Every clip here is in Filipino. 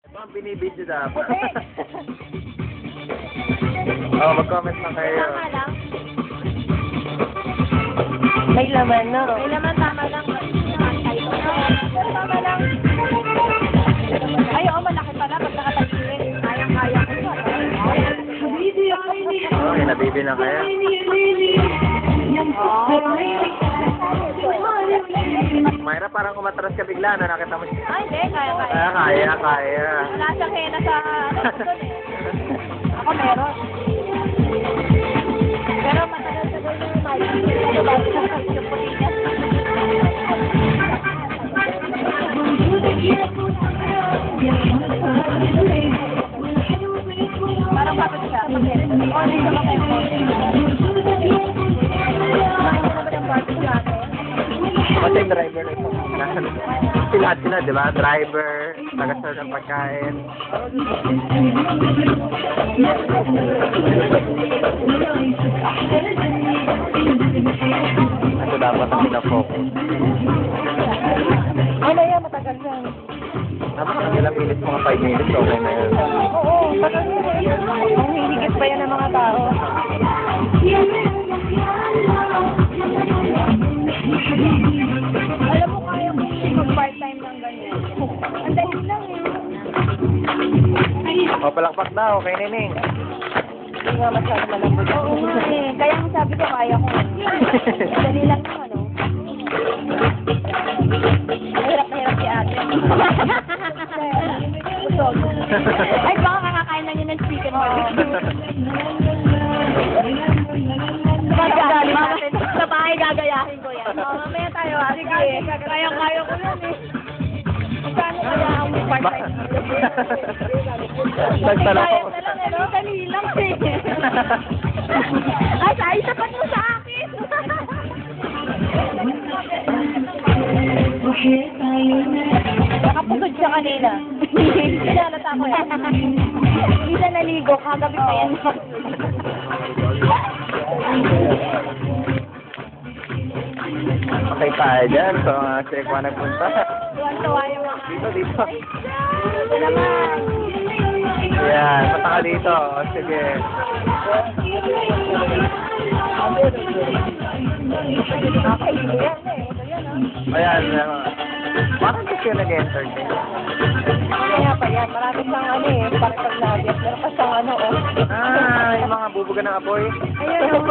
Mga binibidyo dapat. Oh, mag-comment na kayo. Tama lang. May laman, no? May laman, tama lang. Tama lang. Ay, oo, malaki pala. Pag nakatagilid, kayang-kaya ko siya. Oh, nabibi na kayo. Mayra, parang umatras ka bigla na nakita mo siya. Ay, hindi. Kaya-kaya. Kaya. Wala siyang hena sa doon eh. Ako meron. Pero matagal-tagal na yung mali. Ito ba sa yung puti niya? Parang bakit siya? Oh, dito ba kayo? Kasi yung driver na ito. Lahat sila, di ba? Driver, taga-serve ng pagkain. Ito dapat ang pinafocus. Ano yan, matagal yan. Dapat ang ilang minutes, mga 5 minutes, okay na yun. Oo, matagal yan. Ang hihigit pa yan ng mga tao. Alam mo, kaya ko mag-part-time ng ganyan. Ang dali lang eh. O, palakpak daw, kay Nining. Hindi nga masyado malambot. Oo nga eh. Kaya ang sabi ko, kaya ko. Ang dali lang yung ano. Mahirap na hirap si ate. Busog. Ay, baka kakakain lang yun ng chicken barbecue. Sa bahay gagayahin ko yan. Oo, mamaya tayo ha. Sige, kaya-kaya ko yan eh. Magkano kaya ang part-time? Nagtala ko. Kaya na lang eh, no? Dali lang eh. Ay, ay, sapat mo sa akin. Nakapusod siya kanina. Pinalata ko yan. Hindi na naligo, kagabi pa yan. Okay tayo dyan. So, check mo nagpunta. Tuwan-tuwa yung mga... Dito. Ito naman. Yan, punta ka dito. O, sige. Okay, yan eh. Ito yan ah. Ayan. Bakit kasi nag-entertain? Kaya pa yan, marami siyang ano eh, parang nuggets. Meron pa siyang ano oh. Yung mga bubuga ng apoy. Ayun oh.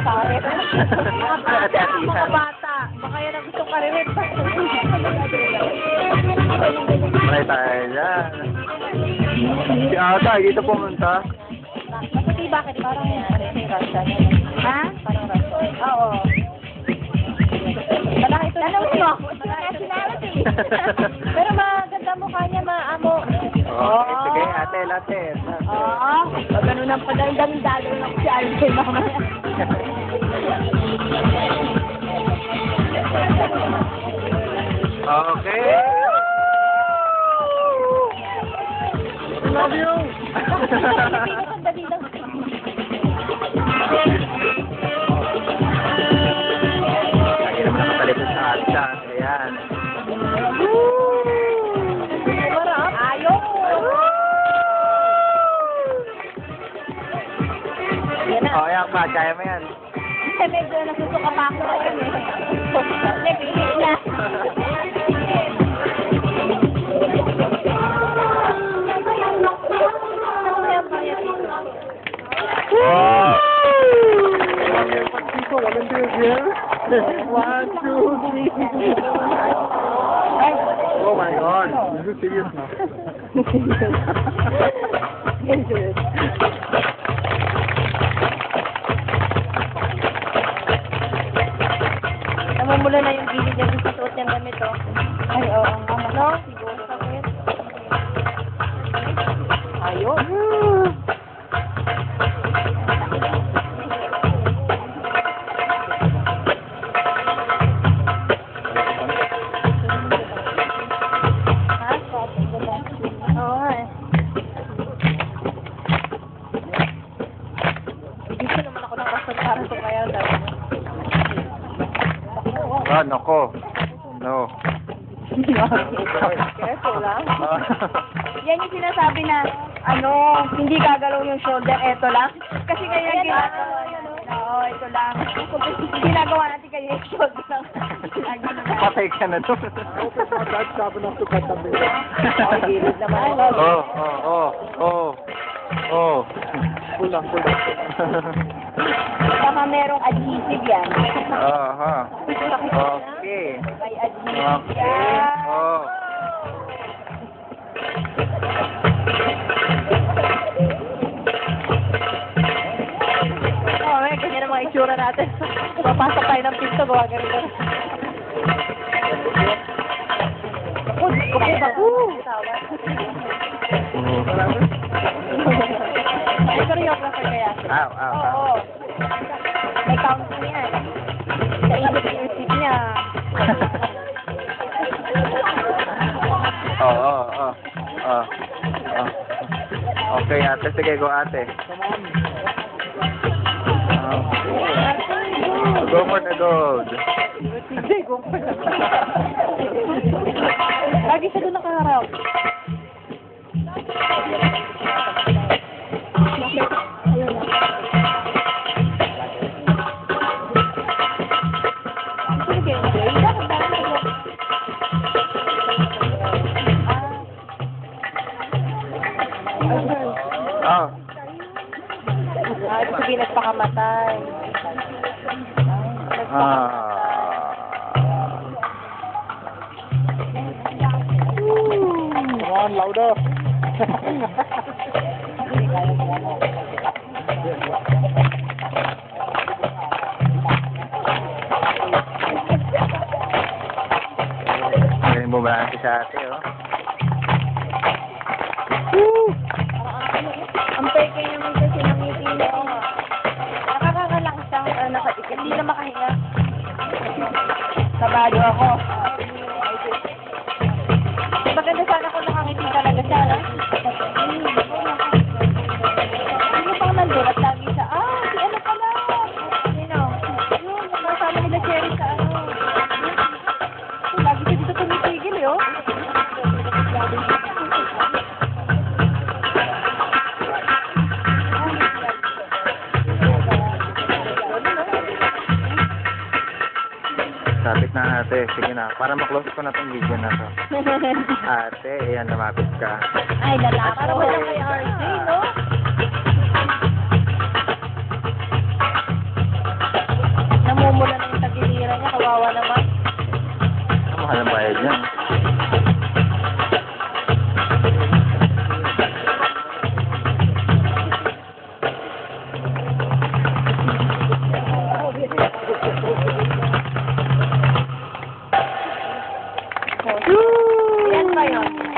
Karet. Mga bata. Baka yan ang gusto karirit. Try tayo dyan. Si Ata, dito pumunta. Kasi bakit parang Russia? Ha? Parang Russia. Oo. Malaki ito. Tanong mo ako. Nationality. Pero maganda mukha niya, maamo. Okay, sige, ate, latte. Oo. Ganun ang pagandang dalo ng si Alvin mamaya. Okay. Love you. Dali lang. Lagi naman nakatalipin sa ata. Ayan. Marap. Ayaw. Yan na. O, ayan pa. Kaya mo yan. Medyo nasusuka pa ako ngayon eh. Nag-iit na. Wow! Walang tigil. 1, 2, 3. Oh my God. This is serious now. Namumula na yung gilid niya sa suot niyang damit, oh. Ay, oo. Ano? Siguro sakit. Ayun. Ha? Oo nga eh. Dito naman ako ng kasal para tumayaw dahil. Ah, nako. No. Careful lang. Yan yung sinasabi na, hindi gagalaw yung shoulder, eto lang. Kasi ganyan ginagawa yan. Oo, ito lang. Ginagawa natin kaya yung shoulder lang. Patay ka na doon. Gilid naman. Kulang. Baka merong adhesive yan. Aha. Okay. May adhesive Okay. yan. Oh. Oo, may ganyan ang mga itsura natin. Papasok tayo ng pinto, gawa ka rin doon. May choreographer kaya. Ow, ow, ow. Oo. May counting yan. Sa isip niya. Oh. Okay, ate. Sige, go, ate. Go for the gold. Lagi siya doon nakaharap. Oh. Ibig sabihin, nagpakamatay. Come on, louder. Galing mo ba si ate, oh? Ang peke naman kasi ng ngiti niya. Nakakakalakas siyang nakadikit. Hindi na makahinga. Kabado ako. Maganda sana kung nakangiti talaga siya, no? Sino pang nandun at lagi siya, si ano pala? Sino? Yun, nakasama nila Cherry sa ano. Lagi siya dito tumitigil, eh, oh. Sabit na ate. Sige na. Para ma-close ko na tong video na to. Ate, ayan, lumapit ka. Ay, lalaki. Para wala kay RJ, no? Namumula na yung tagiliran niya. Kawawa naman. Mahal ang bayad niya. Yan ba yun?